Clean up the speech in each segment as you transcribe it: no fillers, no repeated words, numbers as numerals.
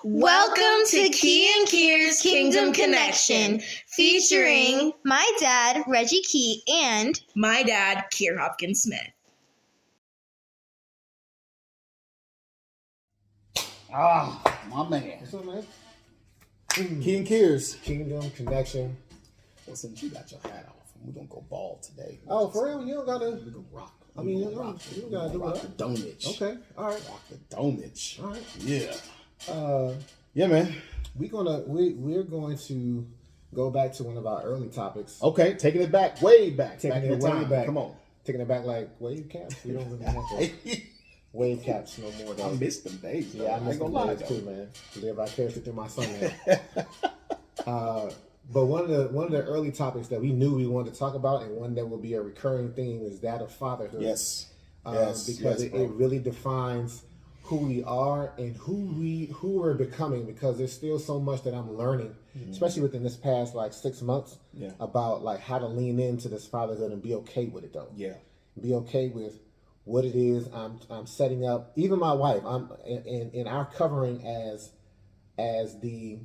Welcome to Kier's Kingdom Connection, featuring my dad, Reggie Key, and my dad, Kier Hopkins Smith. My man. What's up, man? Kier's Kingdom Connection. Well, since you got your hat off, we're gonna go ball today. Oh, for real? You don't gotta. We're gonna rock. I mean, you don't gotta do rock it. the domage. Okay, all right. Rock the domage. All right. Yeah. Yeah, man. We're going to go back to one of our early topics. Okay, taking it back, way back. Taking back it in way time. back. Come on. Taking it back like wave caps. We don't really have to wave caps no more. I missed them days. Yeah, I missed them lie days too, man. Live vicariously through my son, man. But one of the early topics that we knew we wanted to talk about, and one that will be a recurring theme, is that of fatherhood. Yes. Because it really defines who we are and who we're becoming. Because there's still so much that I'm learning, especially within this past 6 months, about how to lean into this fatherhood and be okay with it, though. Yeah. Be okay with what it is I'm setting up. Even my wife, I'm in our covering as the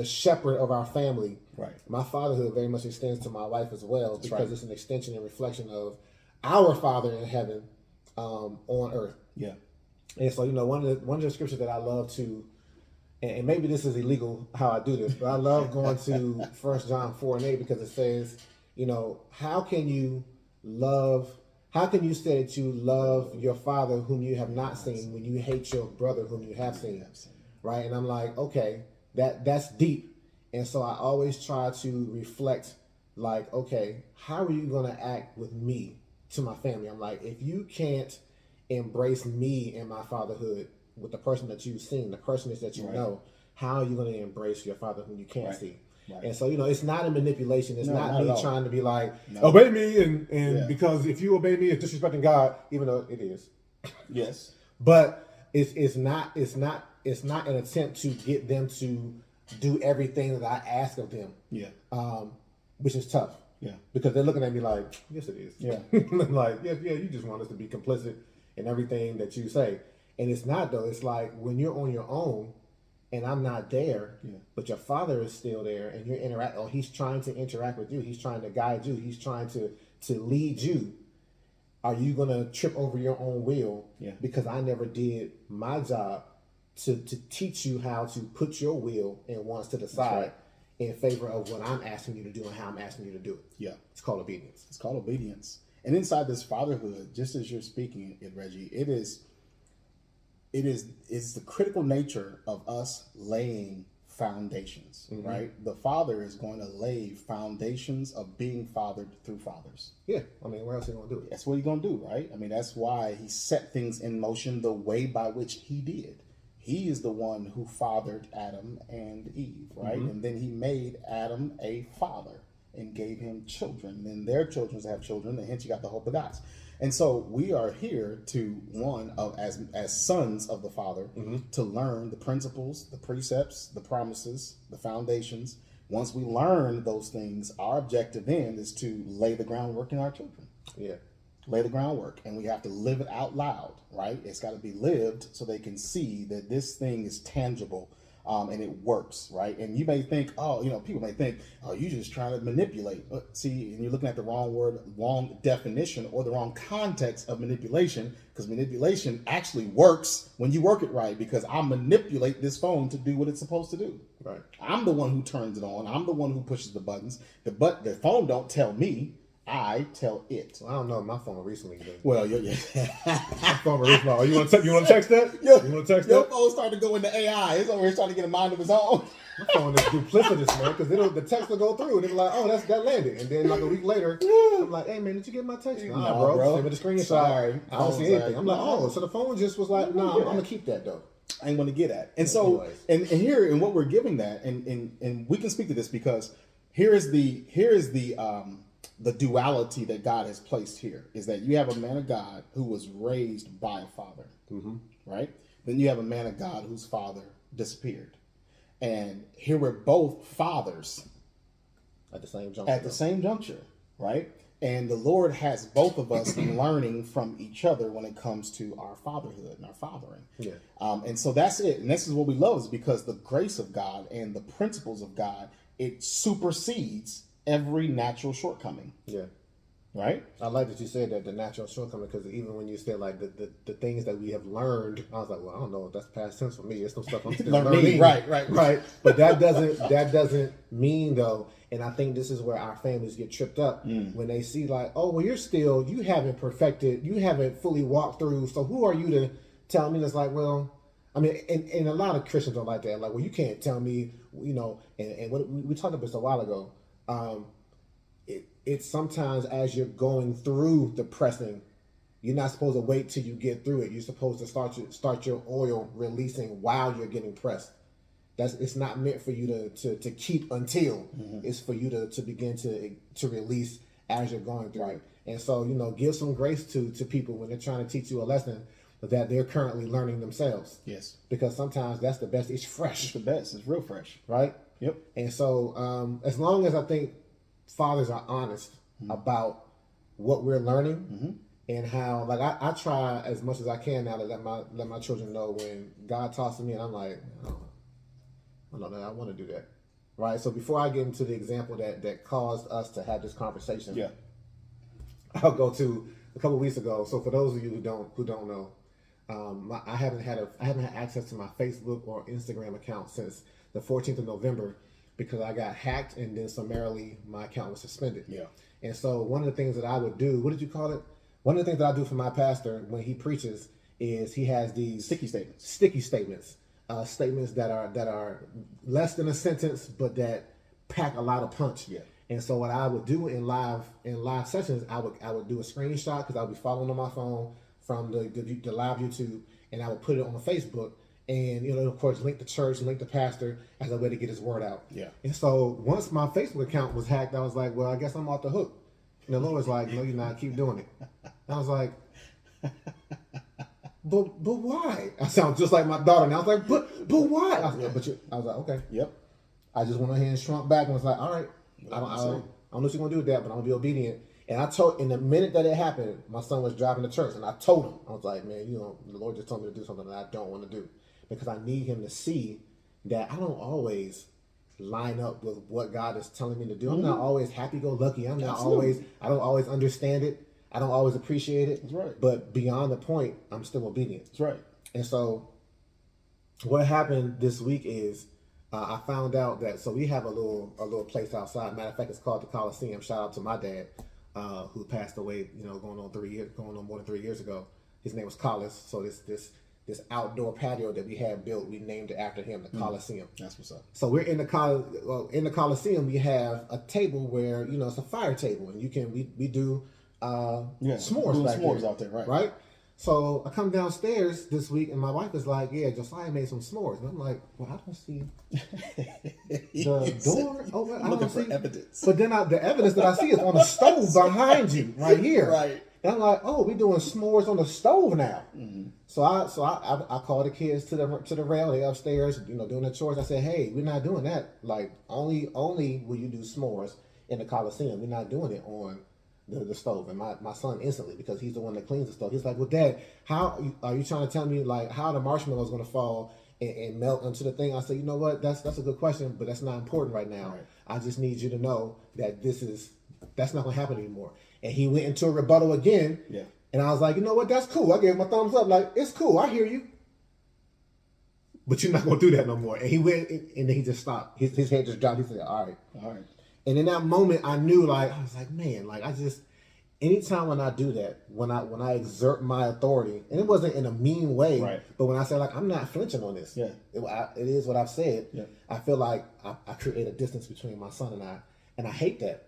shepherd of our family. Right. My fatherhood very much extends to my wife as well. That's because right. it's an extension and reflection of our Father in heaven, on earth. Yeah. And so, one of the scriptures that I love to, and maybe this is illegal how I do this, but I love going to 1 John 4:8, because it says, how can you say that you love your father whom you have not seen when you hate your brother whom you have seen? Right? And I'm like, okay, that's deep. And so I always try to reflect, okay, how are you going to act with me to my family? I'm like, if you can't embrace me and my fatherhood with the person that you've seen, the person that you know, how are you going to embrace your father whom you can't see? Right. And so, it's not a manipulation. It's not me trying to be obey me, and because if you obey me, it's disrespecting God, even though it is. Yes. But it's not an attempt to get them to do everything that I ask of them. Yeah. Which is tough. Yeah. Because they're looking at me like, yes, it is. Yeah. You just want us to be complicit in everything that you say. And it's not, though. It's like when you're on your own and I'm not there, but your father is still there, and you're he's trying to interact with you. He's trying to guide you. He's trying to lead you. Are you going to trip over your own will? Yeah. Because I never did my job to teach you how to put your will and wants to the side in favor of what I'm asking you to do and how I'm asking you to do it. Yeah. It's called obedience. It's called obedience. And inside this fatherhood, just as you're speaking it, Reggie, it's the critical nature of us laying foundations, right? The father is going to lay foundations of being fathered through fathers. Yeah. I mean, where else are you going to do it? That's what he's going to do, right? I mean, that's why he set things in motion the way by which he did. He is the one who fathered Adam and Eve, right? And then he made Adam a father and gave him children. And then their children have children, and hence you got the whole begots. And so we are here to, as sons of the Father, to learn the principles, the precepts, the promises, the foundations. Once we learn those things, our objective then is to lay the groundwork in our children. Yeah. Lay the groundwork, and we have to live it out loud, right? It's got to be lived so they can see that this thing is tangible, and it works, right? And you may think, people may think, you're just trying to manipulate. But see, and you're looking at the wrong word, wrong definition, or the wrong context of manipulation, because manipulation actually works when you work it right, because I manipulate this phone to do what it's supposed to do. Right. I'm the one who turns it on. I'm the one who pushes the buttons. The phone don't tell me. I tell it. Well, I don't know. My phone recently. Well, my phone recently. Oh, you want to text that? You want to text your that? phone starting to go into AI. It's over here starting to get a mind of its own. My phone is duplicitous, man, because the text will go through and it'll be like, oh, that landed. And then a week later, I'm like, hey, man, did you get my text? Nah, bro. Send me the screenshot. Sorry. I don't see anything. I'm like, oh, so the phone just was like, nah, I'm going to keep that, though. I ain't going to get at. And so, and here, and what we're giving that, and we can speak to this because here is the duality that God has placed here, is that you have a man of God who was raised by a father, right? Then you have a man of God whose father disappeared. And here we're both fathers at the same juncture, right? And the Lord has both of us learning from each other when it comes to our fatherhood and our fathering. Yeah. And so that's it. And this is what we love, is because the grace of God and the principles of God, it supersedes every natural shortcoming. Yeah. Right? I like that you said that, the natural shortcoming, because even when you said like the things that we have learned, I was like, well, I don't know if that's past tense for me. It's some stuff I'm still learning. Right. But that doesn't mean though, and I think this is where our families get tripped up when they see like, oh, well, you haven't perfected, you haven't fully walked through. So who are you to tell me? It's like, well, I mean, and a lot of Christians don't like that. Like, well, you can't tell me, and what we talked about this a while ago. It's sometimes as you're going through the pressing, you're not supposed to wait till you get through it. You're supposed to start your oil releasing while you're getting pressed. It's not meant for you to keep until. It's for you to begin to release as you're going through it. And so, give some grace to people when they're trying to teach you a lesson that they're currently learning themselves. Yes. Because sometimes that's the best. It's fresh. It's the best. It's real fresh. Right? Yep. And so as long as I think fathers are honest about what we're learning and how, like, I try as much as I can now to let my children know when God talks to me and I'm like, I don't know, I want to do that. Right? So before I get into the example that caused us to have this conversation, I'll go to a couple weeks ago. So for those of you who don't know, I haven't had access to my Facebook or Instagram account since the 14th of November because I got hacked and then summarily my account was suspended. Yeah. And so one of the things that I would do, what did you call it? One of the things that I do for my pastor when he preaches is he has these sticky statements, statements that are less than a sentence, but that pack a lot of punch. Yeah. And so what I would do in live sessions, I would do a screenshot because I would be following on my phone from the live YouTube, and I would put it on Facebook. And, of course, link the church, link the pastor as a way to get his word out. Yeah. And so once my Facebook account was hacked, I was like, well, I guess I'm off the hook. And the Lord was like, no, you're not. Keep doing it. And I was like, but why? I sound just like my daughter. And I was like, but why? I was like, okay. Yep. I just went ahead and shrunk back and was like, all right, I don't know what you're going to do with that, but I'm going to be obedient. And I told, in the minute that it happened, my son was driving to church, and I told him, I was like, man, the Lord just told me to do something that I don't want to do. Because I need him to see that I don't always line up with what God is telling me to do. I'm not always happy-go-lucky. I don't always understand it. I don't always appreciate it. That's right. But beyond the point, I'm still obedient. That's right. And so what happened this week is I found out that, so we have a little place outside. Matter of fact, it's called the Coliseum. Shout out to my dad, who passed away, going on more than 3 years ago. His name was Collis. So this outdoor patio that we had built, we named it after him, the Coliseum. That's what's up. So we're in the Coliseum. We have a table where it's a fire table, and we do s'mores back there, out there, right? So I come downstairs this week, and my wife is like, "Yeah, Josiah made some s'mores," and I'm like, "Well, I don't see the door open. I don't see evidence." But then the evidence that I see is on the stove behind you, right here. Right. And I'm like, "Oh, we're doing s'mores on the stove now." Mm-hmm. So I called the kids to the rail. They upstairs, doing their chores. I said, "Hey, we're not doing that. Like, only will you do s'mores in the Coliseum. We're not doing it on the stove." And my son instantly, because he's the one that cleans the stove, he's like, "Well, Dad, how are you trying to tell me like how the marshmallows going to fall and melt into the thing?" I said, "You know what? That's a good question, but that's not important right now. Right. I just need you to know that that's not going to happen anymore." And he went into a rebuttal again. Yeah. And I was like, "You know what? That's cool." I gave him a thumbs up. Like, it's cool. I hear you. But you're not going to do that no more. And he went, and then he just stopped. His head just dropped. He said, all right. And in that moment, I knew, I was like, man, anytime when I do that, when I exert my authority, and it wasn't in a mean way, right, but when I say, I'm not flinching on this. Yeah. It is what I've said. Yeah. I feel like I create a distance between my son and I hate that.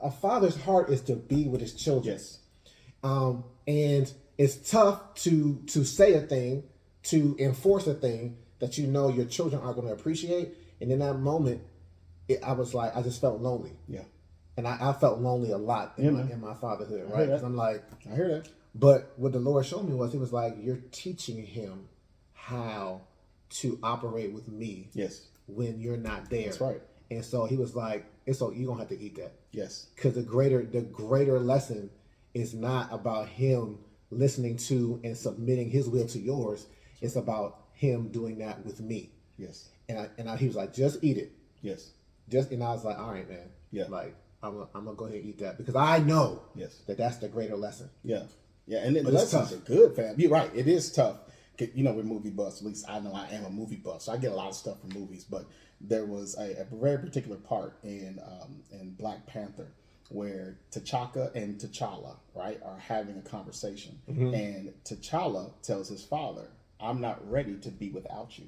A father's heart is to be with his children. Yes. And it's tough to say a thing, to enforce a thing that your children are going to appreciate. And in that moment, I just felt lonely. Yeah. And I felt lonely a lot in my fatherhood, right? Because I'm like, I hear that. But what the Lord showed me was, he was like, you're teaching him how to operate with me. Yes. When you're not there. That's right. And so he was like, "It's so you're gonna have to eat that." Yes. Because the greater lesson is not about him listening to and submitting his will to yours. It's about him doing that with me. Yes. He was like, "Just eat it." Yes. And I was like, "All right, man." Yeah. Like I'm gonna go ahead and eat that because I know that's the greater lesson. Yeah. Yeah. And the But lessons are good, fam. You're right. It is tough. You know, we're movie buffs. At least I know I am a movie buff, so I get a lot of stuff from movies. But there was a very particular part in Black Panther where T'Chaka and T'Challa, right, are having a conversation, and T'Challa tells his father, "I'm not ready to be without you."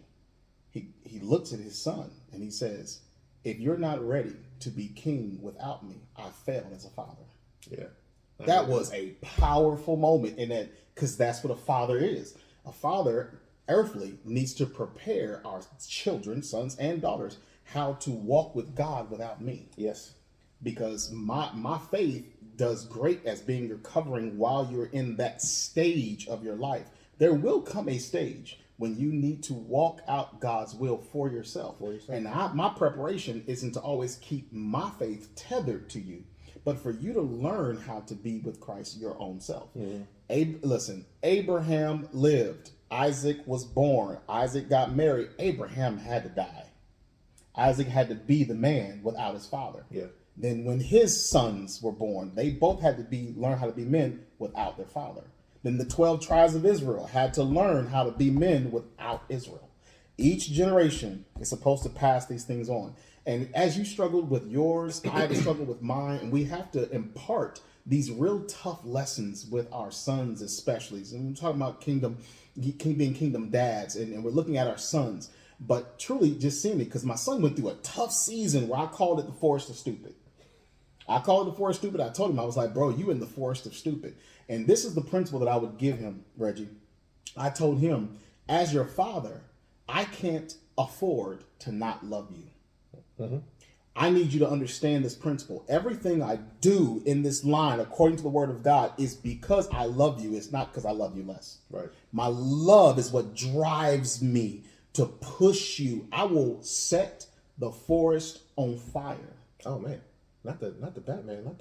He looks at his son and he says, "If you're not ready to be king without me, I failed as a father." Yeah. That was a powerful moment in that, because that's what a father is. A father, earthly, needs to prepare our children, sons and daughters, how to walk with God without me. Yes. Because my faith does great as being your covering while you're in that stage of your life. There will come a stage when you need to walk out God's will for yourself. And my preparation isn't to always keep my faith tethered to you, but for you to learn how to be with Christ your own self. Listen, Abraham lived. Isaac was born. Isaac got married. Abraham had to die. Isaac had to be the man without his father. Yeah. Then when his sons were born, they both had to learn how to be men without their father. Then the 12 tribes of Israel had to learn how to be men without Israel. Each generation is supposed to pass these things on. And as you struggled with yours, I had to struggle with mine, and we have to impart these real tough lessons with our sons especially. So we're talking about being kingdom dads, and we're looking at our sons. But truly just seeing it, because my son went through a tough season where I called it the forest of stupid. I called it the forest of stupid. I told him, I was like, "Bro, you in the forest of stupid." And this is the principle that I would give him, Reggie. I told him, as your father, I can't afford to not love you. I need you to understand this principle. Everything I do in this line, according to the word of God, is because I love you. It's not because I love you less. Right. My love is what drives me to push you. I will set the forest on fire. Oh man, not the Batman, not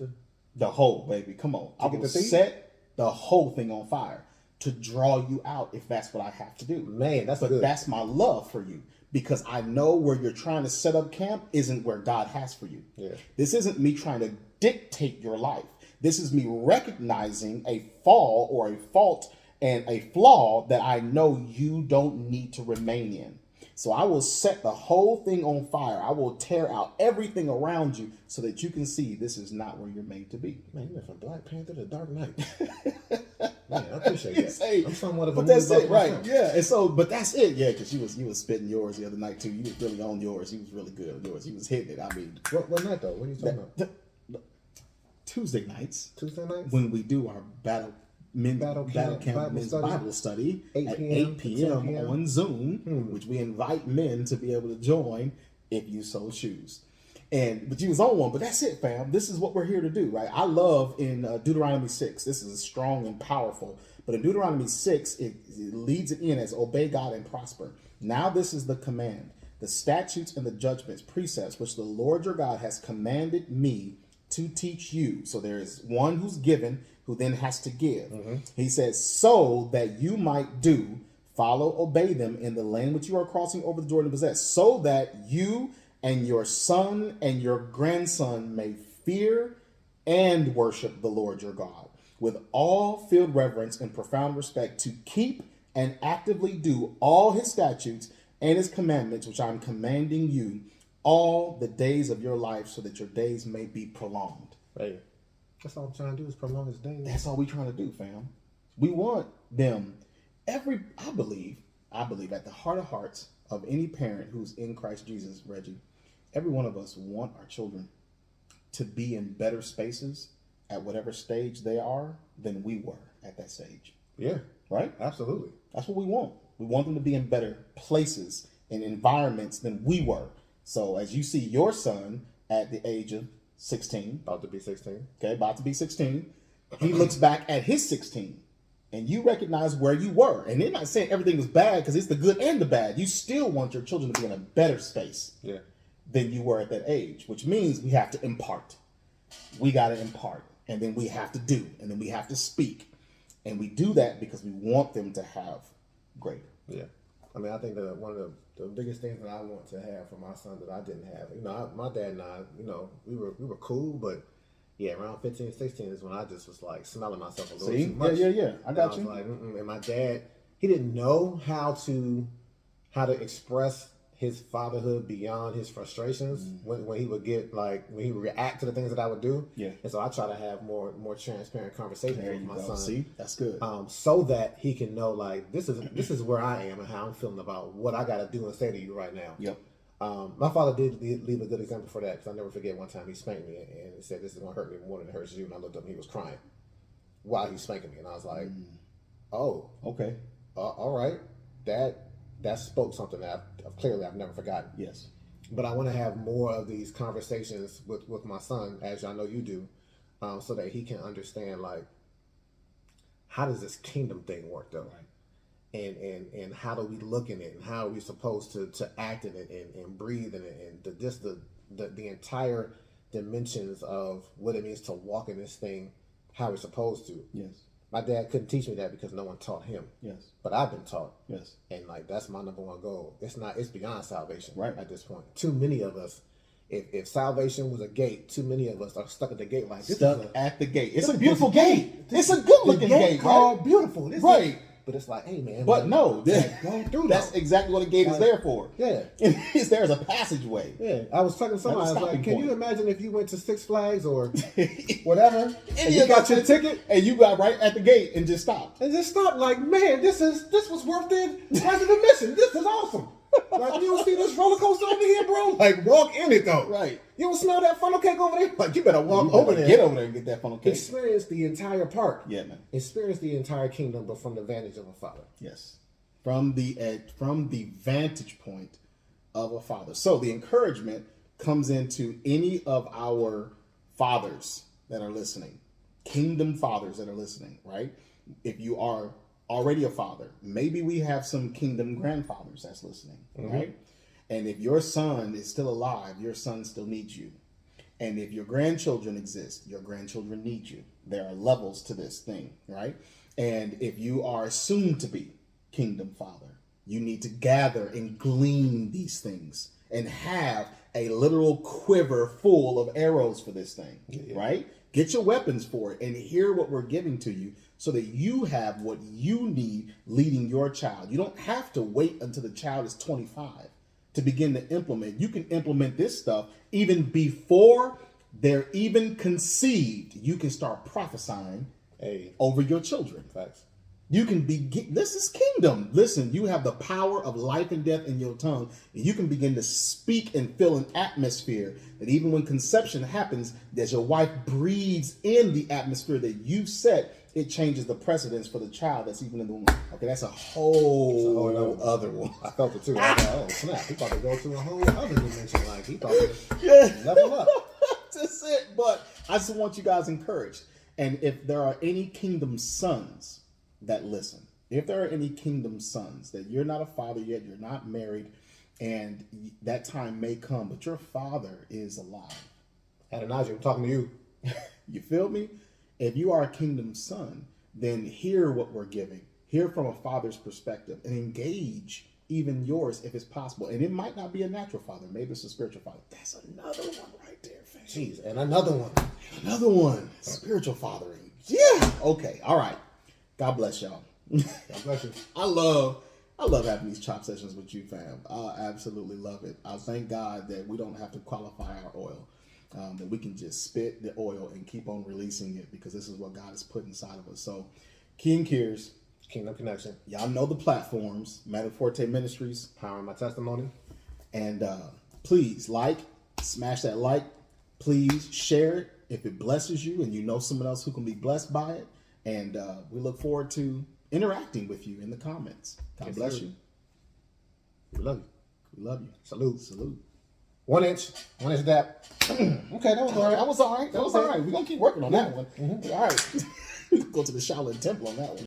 the whole baby. Come on, I will set the whole thing on fire to draw you out if that's what I have to do. Man, that's good. That's my love for you, because I know where you're trying to set up camp isn't where God has for you. Yeah. This isn't me trying to dictate your life. This is me recognizing a fall or a fault and a flaw that I know you don't need to remain in. So I will set the whole thing on fire. I will tear out everything around you so that you can see this is not where you're made to be. Man, you went from Black Panther to Dark Knight. Man, I appreciate that. Hey, I'm somewhat of a but that's movie it, buff right? myself. Yeah, and so, but that's it, yeah. Because you was spitting yours the other night too. You was really on yours. You was really good on yours. You was hitting it. I mean, what night though? What are you talking about? Tuesday nights. Tuesday nights when we do our battle camp men's Bible study at 8 p.m. on Zoom, which we invite men to be able to join if you so choose. But you was on one, but that's it, fam. This is what we're here to do, right? I love in Deuteronomy 6. This is strong and powerful. But in Deuteronomy 6, it leads it in as obey God and prosper. Now this is the command, the statutes and the judgments, precepts, which the Lord your God has commanded me to teach you. So there is one who's given, who then has to give. He says, so that you might do, follow, obey them in the land which you are crossing over the Jordan to possess, so that you and your son and your grandson may fear and worship the Lord your God with all filled reverence and profound respect, to keep and actively do all his statutes and his commandments, which I'm commanding you all the days of your life, so that your days may be prolonged. Right. That's all I'm trying to do is prolong his days. That's all we're trying to do, fam. We want them. I believe at the heart of hearts of any parent who's in Christ Jesus, Reggie, every one of us want our children to be in better spaces at whatever stage they are than we were at that stage. Yeah. Right? Absolutely. That's what we want. We want them to be in better places and environments than we were. So as you see your son at the age of 16. About to be 16. Okay, about to be 16. He looks back at his 16. And you recognize where you were. And they're not saying everything was bad, because it's the good and the bad. You still want your children to be in a better space. Yeah. than you were at that age, which means we have to impart. We got to impart, and then we have to do, and then we have to speak. And we do that because we want them to have greater. Yeah. I mean, I think that one of the biggest things that I want to have for my son that I didn't have, my dad and I, we were cool, but yeah, around 15, 16 is when I just was like smelling myself a little too much. Yeah. I got you. Like, and my dad, he didn't know how to express his fatherhood beyond his frustrations when he would when he would react to the things that I would do. Yeah. And so I try to have more transparent conversations with my son. See, that's good. So that he can know like this is where I am and how I'm feeling about what I got to do and say to you right now. Yep. My father did leave a good example for that, because I'll never forget one time he spanked me and he said, "This is going to hurt me more than it hurts you." And I looked up and he was crying while he's spanking me, and I was like, "Oh, okay, all right, that spoke something that I've never forgotten." Yes. But I want to have more of these conversations with my son, as I know you do, so that he can understand, like, how does this kingdom thing work, though? Right. And how do we look in it, and how are we supposed to act in it and breathe in it, and the entire dimensions of what it means to walk in this thing, how we're supposed to. Yes. My dad couldn't teach me that because no one taught him. Yes. But I've been taught. Yes. And like that's my number one goal. It's beyond salvation. Right. At this point. Too many of us, if salvation was a gate, too many of us are stuck at the gate like this. Stuck at the gate. It's a beautiful gate. It's a good looking gate, called beautiful. Right. But it's like, hey man. But no, go through that's exactly what a gate is there for. Yeah. There's a passageway. Yeah. I was talking to somebody, I was like, can you imagine if you went to Six Flags or whatever, and you got your ticket, and you got right at the gate and just stopped. Like, man, this was worth the price of admission. This is awesome. Like, you don't see this roller coaster over here, bro? Like, walk in it though. Right. You don't smell that funnel cake over there? Like, you better walk over there. Get over there and get that funnel cake. Experience the entire park. Yeah, man. Experience the entire kingdom, but from the vantage of a father. Yes. From the vantage point of a father. So the encouragement comes into any of our fathers that are listening, kingdom fathers that are listening, right? If you are already a father, maybe we have some kingdom grandfathers that's listening, right? And if your son is still alive, your son still needs you. And if your grandchildren exist, your grandchildren need you. There are levels to this thing, right? And if you are soon to be kingdom father, you need to gather and glean these things and have a literal quiver full of arrows for this thing, right? Get your weapons for it and hear what we're giving to you so that you have what you need leading your child. You don't have to wait until the child is 25 to begin to implement. You can implement this stuff even before they're even conceived. You can start prophesying over your children. Facts. You can begin. This is kingdom. Listen, you have the power of life and death in your tongue, and you can begin to speak and fill an atmosphere that even when conception happens, as your wife breathes in the atmosphere that you set, it changes the precedence for the child that's even in the womb. Okay, that's a whole other one. I felt it too. I was like, oh snap, he about to go to a whole other dimension. Like he about to level up. That's it. But I just want you guys encouraged. And if there are any kingdom sons that listen, if there are any kingdom sons that you're not a father yet, you're not married, and that time may come, but your father is alive. Adonijah, I'm talking to you. You feel me? If you are a kingdom son, then hear what we're giving. Hear from a father's perspective and engage even yours if it's possible. And it might not be a natural father. Maybe it's a spiritual father. That's another one right there, fam. Jeez, and another one. Another one. Spiritual fathering. Yeah. Okay. All right. God bless y'all. God bless you. I love having these chop sessions with you, fam. I absolutely love it. I thank God that we don't have to qualify our oil. That we can just spit the oil and keep on releasing it because this is what God has put inside of us. So, Kier and Kier's Kingdom Connection. Y'all know the platforms. Metaforte Ministries. Power in my testimony. And please smash that like. Please share it if it blesses you and you know someone else who can be blessed by it. And we look forward to interacting with you in the comments. God bless you. We love you. We love you. Salute. 1 inch dap. Okay, that was all right. That was all right. We're going to keep working on that one. All right. Go to the Shaolin Temple on that one.